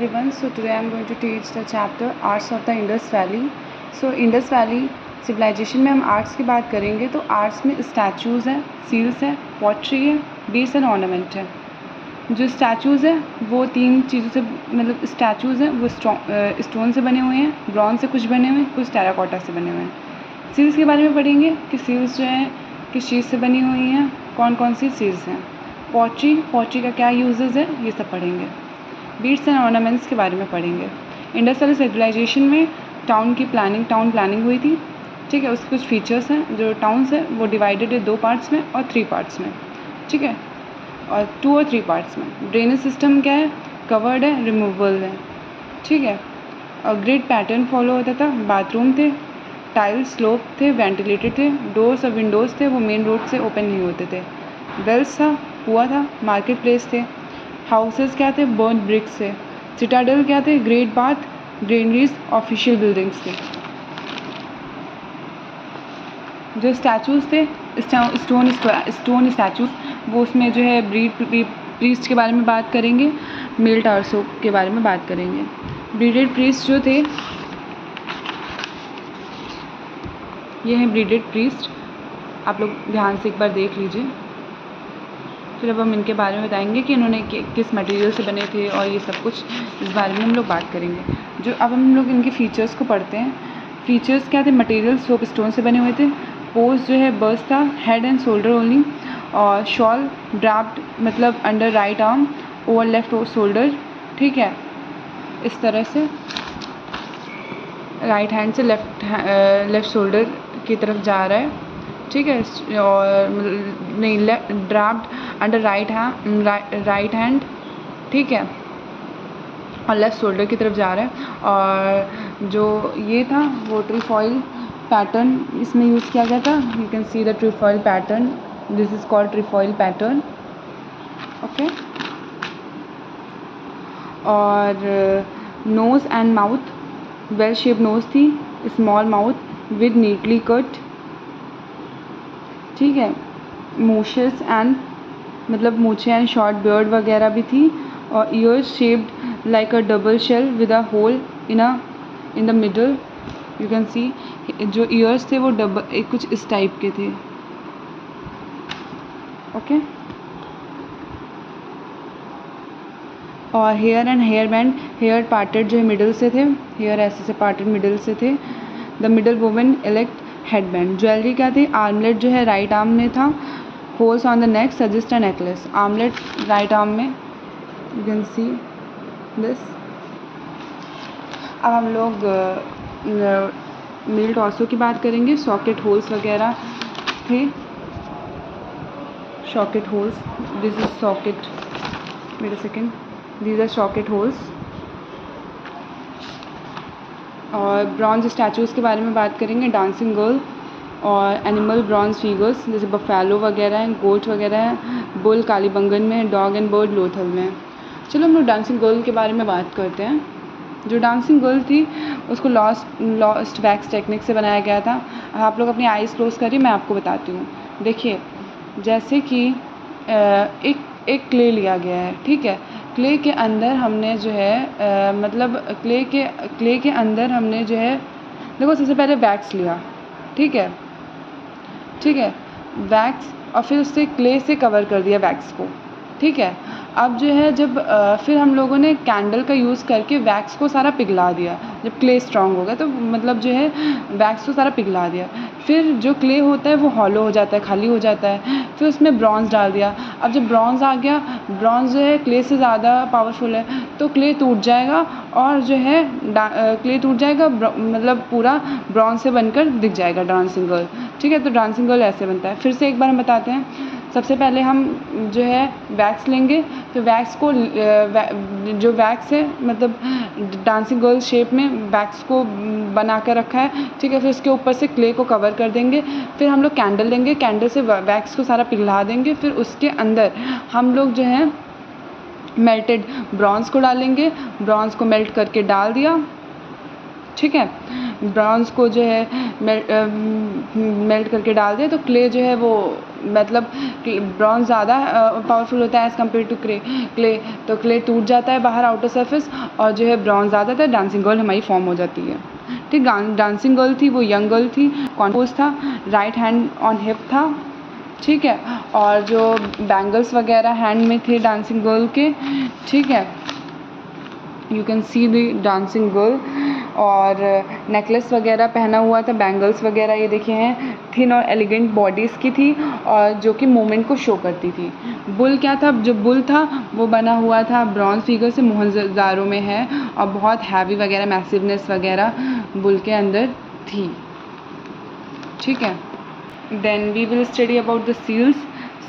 everyone. So today I am going to teach the chapter Arts of the Indus Valley. So Indus Valley civilization में हम arts की बात करेंगे तो arts में स्टैचूज़ हैं, सील्स है, पॉटरी है, बीड्स एंड ऑर्नामेंट है. जो स्टैचूज़ है वो तीन चीज़ों से मतलब स्टैचूज़ हैं वो स्टोन से बने हुए हैं, ब्रॉन्ज से कुछ बने हुए हैं, कुछ टेराकोटा से बने हुए हैं. सील्स के बारे में पढ़ेंगे कि सील्स जो हैं किस चीज़ से बनी हुई हैं, कौन कौन सी सील्स हैं. पॉटरी का क्या यूजेस है ये सब पढ़ेंगे. बीड्स एंड ऑर्नामेंट्स के बारे में पढ़ेंगे. इंडस वैली सिविलाइजेशन में टाउन प्लानिंग हुई थी. ठीक है, उसके कुछ फीचर्स हैं. जो टाउन्स है वो डिवाइडेड है 2 पार्ट्स में और 3 पार्ट्स में. ठीक है, और 2 और 3 पार्ट्स में. ड्रेनेज सिस्टम क्या है, कवर्ड है, रिमूवेबल है. ठीक है, और ग्रिड पैटर्न फॉलो होता था. बाथरूम थे, टाइल स्लोप थे, वेंटिलेटेड थे. डोर्स और विंडोज़ थे वो मेन रोड से ओपन नहीं होते थे. वेल्स था, कुआं था, मार्केट प्लेस थे. हाउसेस क्या थे, बर्न ब्रिक्स से. सिटाडेल क्या थे, great bath, granaries, official buildings थे. जो स्टैचूज़ थे स्टोन स्टैचूज़ वो उसमें जो है प्रीस्ट के बारे में बात करेंगे, मेल टार्सो के बारे में बात करेंगे. ब्रीडेड प्रीस्ट जो थे ये हैं ब्रीडेड प्रीस्ट. आप लोग ध्यान से एक बार देख लीजिए. फिर अब हम इनके बारे में बताएंगे कि इन्होंने किस मटेरियल से बने थे और ये सब कुछ इस बारे में हम लोग बात करेंगे. जो अब हम लोग इनके फीचर्स को पढ़ते हैं. फीचर्स क्या थे, मटेरियल सोप स्टोन से बने हुए थे. पोज जो है बर्स था, हेड एंड शोल्डर ओनली. और शॉल ड्राफ्ट मतलब under right arm over left shoulder. ठीक है, इस तरह से राइट हैंड से लेफ्ट शोल्डर की तरफ जा रहा है. ठीक है, और नहीं ड्राफ्ट अंडर राइट हैंड. ठीक है, और लेफ़्ट शोल्डर की तरफ जा रहा है. और जो ये था वो ट्रीफॉइल पैटर्न इसमें यूज़ किया गया था. You can see the trefoil pattern. This is called trefoil pattern. Okay, और nose and mouth, well shape nose थी, small mouth with neatly cut. ठीक है, मूशेस एंड मतलब मूछे एंड शॉर्ट बियर्ड वगैरह भी थी. और ears shaped like a double shell with a hole in the middle. You can see जो ईयर्स थे वो कुछ इस टाइप के थे. ओके, और hair and hair band, hair parted जो है मिडल से थे, हेयर ऐसे से पार्टेड मिडल से थे. The middle women elect head band. Jewellery क्या थी, आर्मलेट जो है राइट आर्म में था. Holes on the neck suggest a necklace. Armlet right arm में, यू कैन सी दिस. अब हम लोग मेल टॉर्सो की बात करेंगे. सॉकेट होल्स वगैरह थे. Socket holes, this is socket, wait a second, these are socket holes. और ब्रॉन्ज स्टैचूज़ के बारे में बात करेंगे. डांसिंग गर्ल और एनिमल ब्रॉन्ज फिगर्स जैसे बफेलो वगैरह हैं, गोट वगैरह हैं. बुल कालीबंगन में है, डॉग एंड बर्ड लोथल में है. चलो हम लोग डांसिंग गर्ल के बारे में बात करते हैं. जो डांसिंग गर्ल थी उसको लॉस्ट वैक्स टेक्निक से बनाया गया था. आप लोग अपनी आइज़ क्लोज करिए, मैं आपको बताती हूँ. देखिए, जैसे कि एक क्ले लिया गया है. ठीक है, क्ले के अंदर हमने जो है मतलब क्ले के अंदर हमने जो है देखो सबसे पहले वैक्स लिया. ठीक है, वैक्स, और फिर उससे क्ले से कवर कर दिया वैक्स को. ठीक है, अब जो है जब फिर हम लोगों ने कैंडल का यूज़ करके वैक्स को सारा पिघला दिया. जब क्ले स्ट्रॉन्ग हो गया तो मतलब जो है वैक्स को सारा पिघला दिया. फिर जो क्ले होता है वो हॉलो हो जाता है, खाली हो जाता है. फिर उसमें ब्रॉन्ज़ डाल दिया. अब जब ब्रॉन्ज़ आ गया, ब्रॉन्ज़ जो है क्ले से ज़्यादा पावरफुल है तो क्ले टूट जाएगा और जो है क्ले टूट जाएगा, मतलब पूरा ब्रॉन्ज़ से बनकर दिख जाएगा डांसिंग गर्ल. ठीक है, तो डांसिंग गर्ल ऐसे बनता है. फिर से एक बार हम बताते हैं. सबसे पहले हम जो है वैक्स लेंगे. तो वैक्स को जो वैक्स है मतलब डांसिंग गर्ल शेप में वैक्स को बना कर रखा है. ठीक है, फिर उसके ऊपर से क्ले को कवर कर देंगे. फिर हम लोग कैंडल लेंगे, कैंडल से वैक्स को सारा पिघला देंगे. फिर उसके अंदर हम लोग जो है मेल्टेड ब्रॉन्ज़ को डालेंगे. ब्रॉन्ज़ को मेल्ट करके डाल दिया. ठीक है, ब्रॉन्ज़ को जो है मेल्ट करके डाल दें तो क्ले जो है वो मतलब ब्रॉन्ज़ ज़्यादा पावरफुल होता है एज़ कम्पेयर टू क्ले, तो क्ले टूट जाता है बाहर आउटर सरफेस, और जो है ब्रॉन्ज़ ज़्यादा था, डांसिंग गर्ल हमारी फॉर्म हो जाती है। ठीक, डांसिंग गर्ल थी वो यंग गर्ल थी, कॉन्पोज था, राइट हैंड ऑन हिप था, ठीक है, और जो बैंगल्स वगैरह हैंड में थे डांसिंग गर्ल के, ठीक है, you can see the dancing girl, और नेकलेस वगैरह पहना हुआ था, बैंगल्स वगैरह ये देखिए हैं, थिन और एलिगेंट बॉडीज़ की थी, और जो कि मूवमेंट को शो करती थी। बुल क्या था, जो बुल था वो बना हुआ था ब्रॉन्ज फिगर से, मोहनजोदारो में है, और बहुत हैवी वगैरह मैसिवनेस वगैरह बुल के अंदर थी। ठीक है, then we will study about the seals.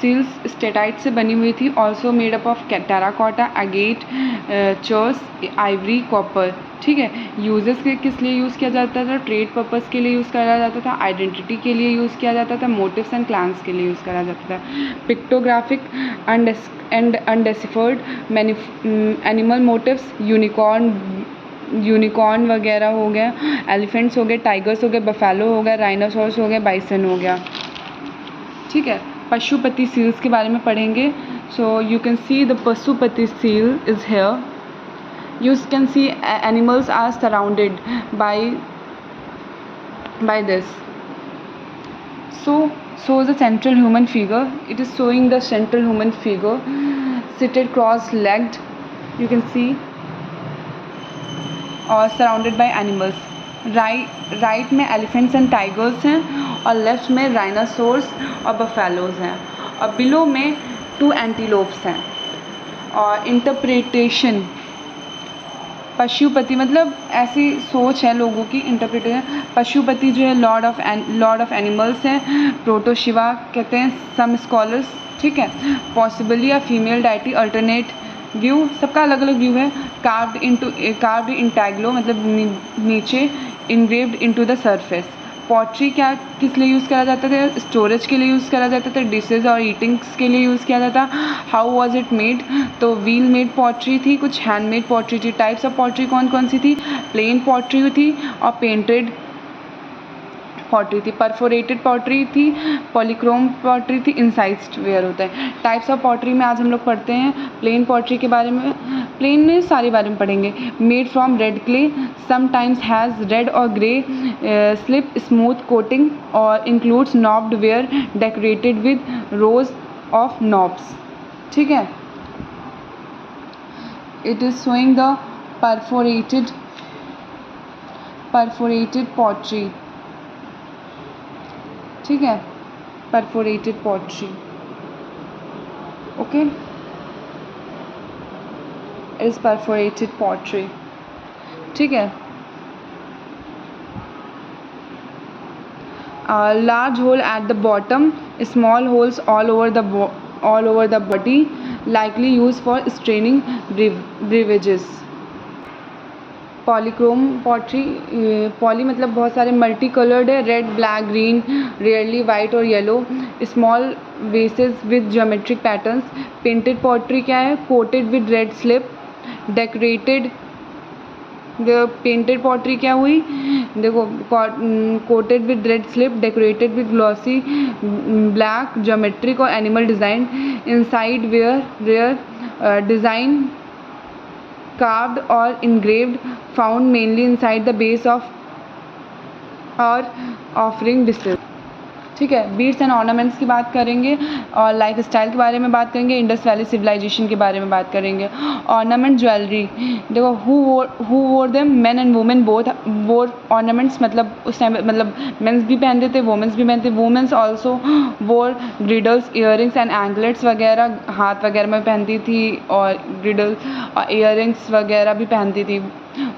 Seals steatite से बनी हुई थी, also made up of terracotta, agate, chert, ivory, copper. ठीक है, यूजेस के किस लिए यूज़ किया जाता था, ट्रेड पर्पस के लिए यूज़ करा जाता था, आइडेंटिटी के लिए यूज़ किया जाता था, मोटिव्स एंड क्लान्स के लिए यूज़ करा जाता था, pictographic and undeciphered animal motifs, unicorn वगैरह हो गया, एलिफेंट्स हो गए, टाइगर्स हो गए, बफेलो हो गया, राइनोसॉर्स हो गया, बाइसन हो गया। ठीक है, पशुपति सील्स के बारे में पढ़ेंगे। So you can see the Pashupati seal is here. You can see animals are surrounded by this. So shows the central human figure. It is showing the central human figure seated cross-legged, you can see, और surrounded by animals. Right में elephants and tigers हैं, और left में rhinoceros और buffaloes हैं, और below में 2 antelopes हैं। और इंटरप्रिटेशन, पशुपति मतलब ऐसी सोच है लोगों की, इंटरप्रिटेशन, पशुपति जो है लॉर्ड ऑफ एनिमल्स हैं, प्रोटो शिवा कहते हैं सम स्कॉलर्स। ठीक है, possibly a female deity, alternate view, सबका अलग अलग व्यू है। कार्व्ड इन टैगलो मतलब नीचे, engraved into the surface. Pottery क्या किस लिए यूज़ करा जाता था, स्टोरेज के लिए यूज़ करा जाता था, डिशेज और ईटिंग्स के लिए यूज़ किया जाता। हाउ वाज इट मेड, तो व्हील मेड पॉटरी थी, कुछ हैंडमेड पॉटरी थी। टाइप्स ऑफ पॉटरी कौन कौन सी थी, प्लेन पॉटरी थी और पेंटेड पॉटरी थी, परफोरेटेड पॉटरी थी, पॉलीक्रोम पॉटरी थी, इंसाइज्ड वेयर होता है। टाइप्स ऑफ पॉटरी में आज हम लोग पढ़ते हैं प्लेन पॉटरी के बारे में। प्लेन में सारे बारे में पढ़ेंगे। Made from red clay, sometimes has red और ग्रे स्लिप स्मूथ कोटिंग, और includes knobbed ware decorated with rows of knobs. ठीक है, it is showing the perforated pottery. ठीक है, perforated pottery, okay, is perforated pottery. ठीक है, large hole at the bottom, small holes all over the body, likely used for straining breverages। Polychrome pottery, poly मतलब बहुत सारे, multi coloured है, red, black, green, rarely white और yellow, small vases with geometric patterns. Painted pottery क्या है, coated with red slip, decorated. Painted pottery क्या हुई, देखो, coated with red slip, decorated with glossy black geometric और animal design, inside were design carved or engraved, found mainly inside the base of or offering dishes। ठीक है, beads and ornaments की बात करेंगे, और लाइफ स्टाइल के बारे में बात करेंगे, इंडस वैली सिविलाइजेशन के बारे में बात करेंगे। ऑर्नामेंट, ज्वेलरी, देखो, हु वोर them, main and women both वोर ऑर्नामेंट्स, मतलब उस टाइम मतलब मेंस भी पहनते थे, वुमेंस भी पहनते, वुमेंस ऑल्सो वोर ग्रिडल्स, इयररिंग्स एंड एंकलेट्स वगैरह हाथ वगैरह में पहनती थी, और ग्रिडल और इयररिंग्स वगैरह भी पहनती थी।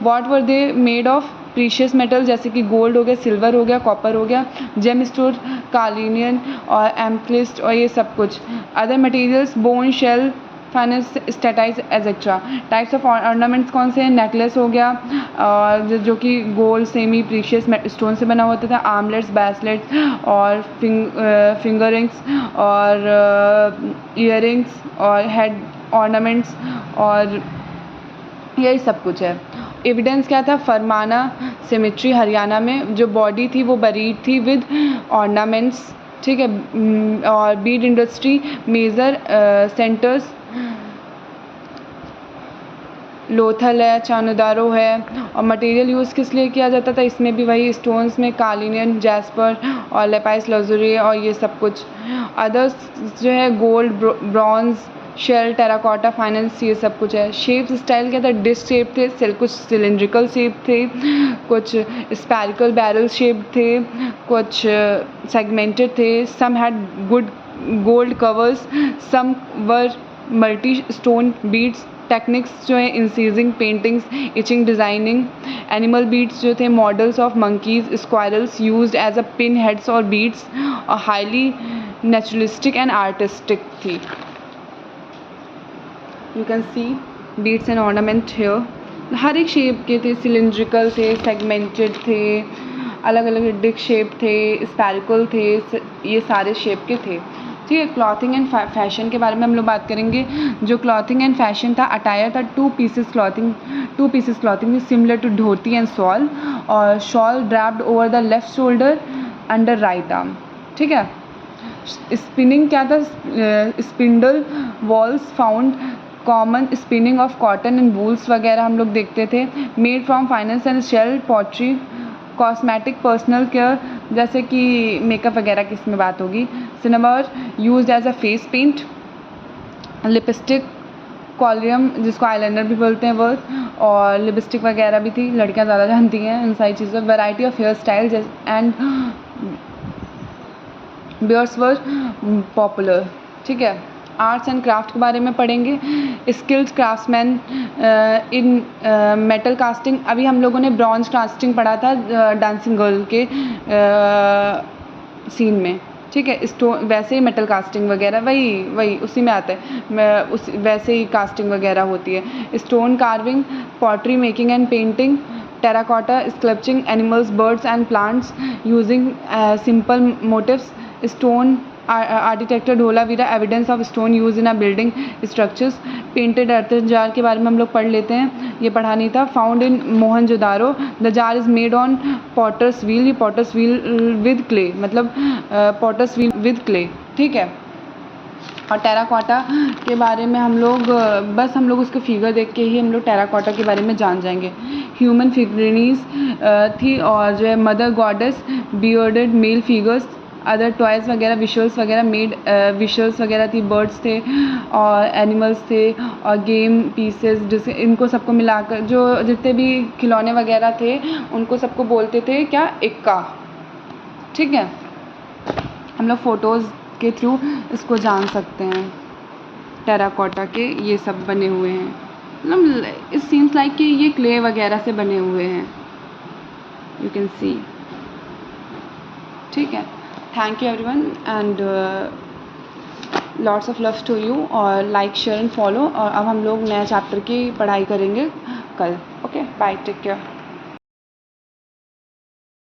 What were they made of, precious metal जैसे कि गोल्ड हो गया, सिल्वर हो गया, कॉपर हो गया, जेम स्टोन, कार्लिनियन और एम्पलिस्ट और ये सब कुछ। Other materials, bone, shell, faience, steatite etcetera. Types of ornaments कौन से हैं, नेकलेस हो गया, और जो कि गोल्ड, सेमी प्रीशियस स्टोन से बना होता था, आर्मलेट्स, ब्रेसलेट्स और फिंगर रिंग्स और इयररिंग्स और हेड ऑर्नामेंट्स, और यही सब कुछ है। एविडेंस क्या था, फरमाना सेमेट्री हरियाणा में जो बॉडी थी वो बरीड थी विद ऑर्नामेंट्स, ठीक है। और bead industry major centres Lothal है, चानुदारो है। और मटेरियल यूज़ किस लिए किया जाता था, इसमें भी वही स्टोन्स में कालिनियन, जैस्पर और लेपाइस लाजुरी और ये सब कुछ। अदर्स जो है gold, bronze, shell, terracotta, faience, ये सब कुछ है। शेप स्टाइल क्या था, डिश शेप थे, कुछ सिलेंड्रिकल शेप थे, कुछ स्पैरिकल बैरल शेप थे, कुछ सेगमेंटेड थे। Some had good gold covers, some were multi stone beads. Techniques जो है incising, paintings, etching, designing. Animal beads जो थे models of monkeys, squirrels used as a pin heads और बीड्स, और highly naturalistic and artistic थी। You can see beads and ornament here. हर एक shape के थे, सिलेंड्रिकल थे, सेगमेंटेड थे, अलग अलग डिक शेप थे, स्पैरिकल थे, ये सारे शेप के थे, ठीक है। क्लॉथिंग एंड फैशन के बारे में हम लोग बात करेंगे। जो क्लॉथिंग एंड फैशन था, अटायर था two pieces clothing similar to dhoti and shawl, और shawl draped over the left shoulder under right arm, ठीक है। स्पिनिंग क्या था, spindle whorls found common spinning of cotton and wools वगैरह हम लोग देखते थे। Made from faience and shell pottery. Cosmetic, personal care जैसे कि मेकअप वगैरह की इसमें बात होगी। Cinnabar used as a face paint. Lipstick, कॉलियम जिसको आईलाइनर भी बोलते हैं वो, और लिपस्टिक वगैरह भी थी, लड़कियां ज़्यादा जानती हैं इन सारी चीज़ों। Variety of hair style and beards were popular, ठीक है। आर्ट्स एंड क्राफ्ट के बारे में पढ़ेंगे। Skilled craftsman in metal casting. अभी हम लोगों ने ब्रॉन्ज कास्टिंग पढ़ा था डांसिंग गर्ल के सीन में, ठीक है। स्टोन वैसे ही मेटल कास्टिंग वगैरह वही उसी में आता है, वैसे ही कास्टिंग वगैरह होती है। Stone carving, pottery making and painting. Terracotta sculpting animals, birds and plants using simple motifs. Stone architecture, Dholavira, evidence of stone use in a building structures. Painted earthen jar के बारे में हम लोग पढ़ लेते हैं, ये पढ़ा नहीं था। Found in Mohenjodaro. The jar is made on potter's wheel. ये पॉटर्स व्हील विद क्ले, मतलब पॉटर्स व्हील विद क्ले, ठीक है। और टेराकोटा के बारे में हम लोग उसके फिगर देख के ही हम लोग टेराकोटा के बारे में जान जाएंगे। ह्यूमन फिगरिनीज थी, और जो है mother goddess, bearded male figures, other toys वगैरह, विजुअल्स वगैरह मेड, विजुअल्स वगैरह थी, बर्ड्स थे और एनिमल्स थे, और गेम पीसेस, जिसे इनको सबको मिलाकर जो जितने भी खिलौने वगैरह थे उनको सबको बोलते थे क्या, इक्का, ठीक है। हम लोग फ़ोटोज़ के थ्रू इसको जान सकते हैं। टेराकोटा के ये सब बने हुए हैं, मतलब इट सीम्स लाइक कि ये क्ले वगैरह से बने हुए हैं, यू कैन सी, ठीक है। Thank you everyone and lots of love to you, और लाइक, शेयर एंड फॉलो। और अब हम लोग नए चैप्टर की पढ़ाई करेंगे कल। Okay, bye, take care.